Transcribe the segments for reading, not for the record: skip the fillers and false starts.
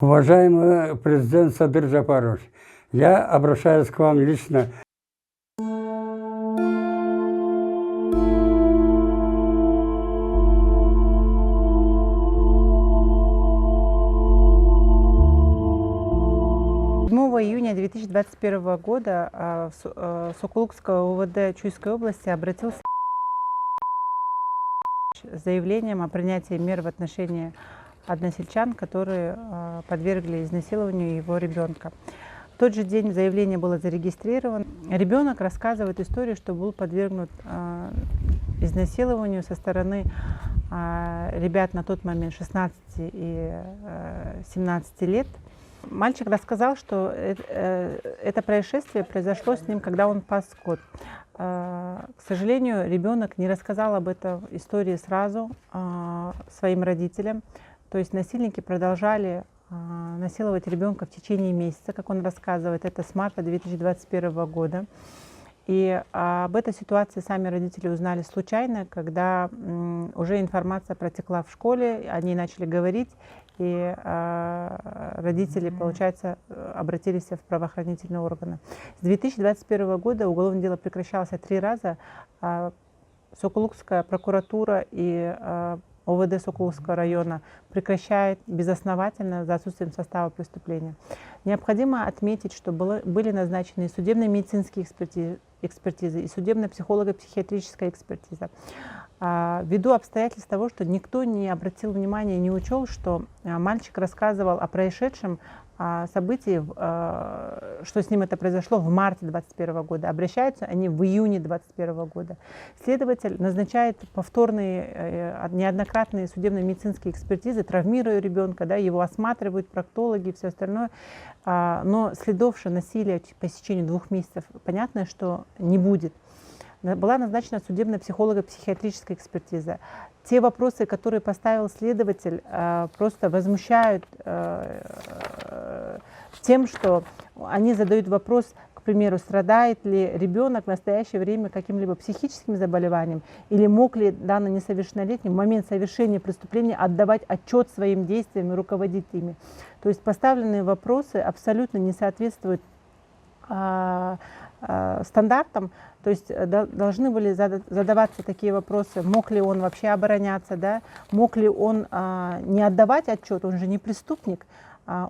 Уважаемый президент Садыр Джапарович, я обращаюсь к вам лично. 7 июня 2021 года Сокулукское УВД Чуйской области обратился с заявлением о принятии мер в отношении односельчан, которые подвергли изнасилованию его ребенка. В тот же день заявление было зарегистрировано. Ребенок рассказывает историю, что был подвергнут изнасилованию со стороны ребят на тот момент 16 и 17 лет. Мальчик рассказал, что это происшествие произошло с ним, когда он пас скот. К сожалению, ребенок не рассказал об этой истории сразу своим родителям. То есть насильники продолжали насиловать ребенка в течение месяца, как он рассказывает, это с марта 2021 года. И об этой ситуации сами родители узнали случайно, когда уже информация протекла в школе, они начали говорить, и родители, получается, обратились в правоохранительные органы. С 2021 года уголовное дело прекращалось 3 раза. Сокулукская прокуратура и ОВД Сокулукского района прекращает безосновательно за отсутствием состава преступления. Необходимо отметить, что были назначены судебно-медицинские экспертизы и судебно-психолого-психиатрическая экспертиза. Ввиду обстоятельств того, что никто не обратил внимания и не учел, что мальчик рассказывал о происшедшем событии, что с ним это произошло в марте 2021 года. Обращаются они в июне 2021 года. Следователь назначает повторные, неоднократные судебно-медицинские экспертизы, травмируя ребенка, да, его осматривают проктологи и все остальное. Но следов насилия по истечению 2 месяцев, понятно, что не будет. Была назначена судебно-психолого-психиатрическая экспертиза. Те вопросы, которые поставил следователь, просто возмущают тем, что они задают вопрос, к примеру, страдает ли ребенок в настоящее время каким-либо психическим заболеванием, или мог ли данный несовершеннолетний в момент совершения преступления отдавать отчет своим действиям и руководить ими. То есть поставленные вопросы абсолютно не соответствуют стандартам, то есть должны были задаваться такие вопросы: мог ли он вообще обороняться, да? Мог ли он не отдавать отчет, он же не преступник,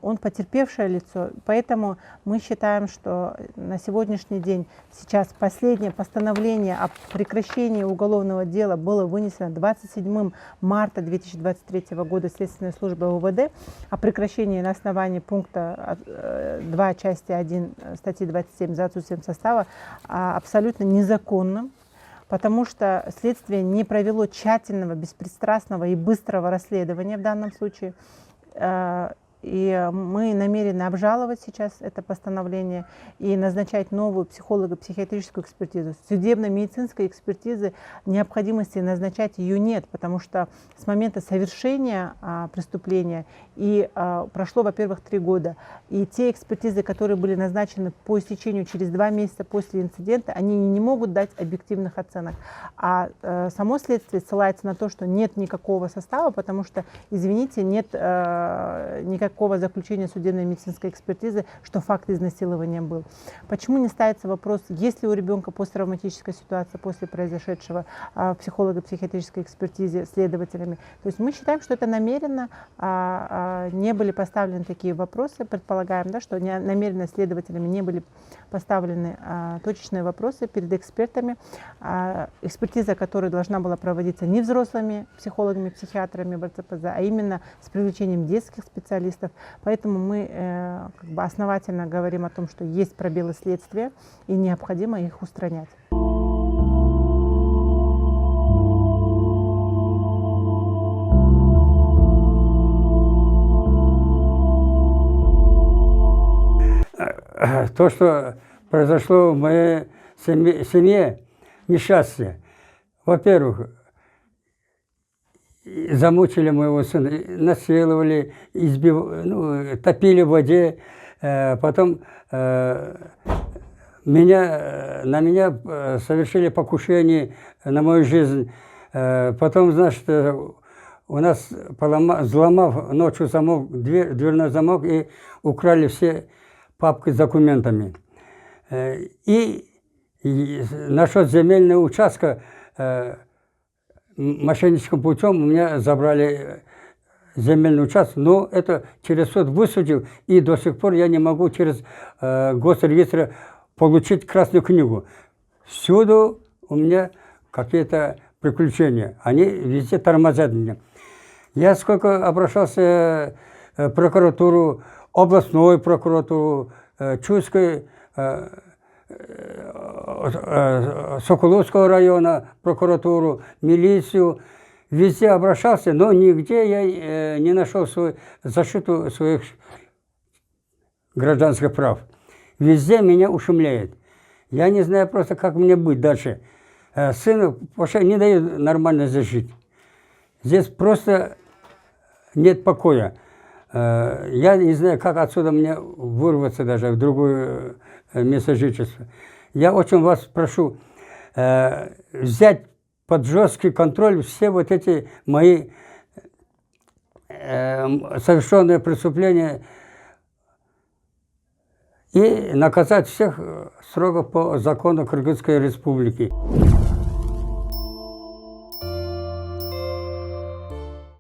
он потерпевшее лицо. Поэтому мы считаем, что на сегодняшний день сейчас последнее постановление о прекращении уголовного дела было вынесено 27 марта 2023 года Следственной службой УВД о прекращении на основании пункта 2 части 1 статьи 27 за отсутствием состава абсолютно незаконным, потому что следствие не провело тщательного, беспристрастного и быстрого расследования в данном случае. И мы намерены обжаловать сейчас это постановление и назначать новую психолого-психиатрическую экспертизу. Судебно-медицинской экспертизы необходимости назначать ее нет, потому что с момента совершения преступления прошло, во-первых, 3 года. И те экспертизы, которые были назначены по истечению через 2 месяца после инцидента, они не могут дать объективных оценок. А само следствие ссылается на то, что нет никакого состава, потому что, извините, нет никакого заключения судебной медицинской экспертизы, что факт изнасилования был. Почему не ставится вопрос, есть ли у ребенка посттравматическая ситуация после произошедшего в психолого-психиатрической экспертизе следователями? То есть мы считаем, что это намеренно не были поставлены такие вопросы, предполагаем, да, что намеренно следователями не были поставлены точечные вопросы перед экспертами. Экспертиза, которая должна была проводиться не взрослыми психологами, психиатрами в РЦПЗ, а именно с привлечением детских специалистов. Поэтому мы основательно говорим о том, что есть пробелы следствия и необходимо их устранять. То, что произошло в моей семье, несчастье. Во-первых, замучили моего сына, насиловали, топили в воде, потом на меня совершили покушение на мою жизнь. Потом, значит, у нас взломав ночью замок, дверной замок, и украли все папки с документами. И насчет земельного участка мошенническим путем у меня забрали земельный участок, но это через суд высудил, и до сих пор я не могу через госрегистр получить Красную книгу. Всюду у меня какие-то приключения, они везде тормозят меня. Я сколько обращался в прокуратуру, областную прокуратуру, Чуйской, Соколовского района, прокуратуру, милицию, везде обращался, но нигде я не нашел защиту своих гражданских прав. Везде меня ущемляет. Я не знаю просто, как мне быть дальше. Сыну вообще не дают нормально жить. Здесь просто нет покоя. Я не знаю, как отсюда мне вырваться даже в другое место жительства. Я очень вас прошу взять под жесткий контроль все вот эти мои совершенные преступления и наказать всех строго по закону Кыргызской Республики.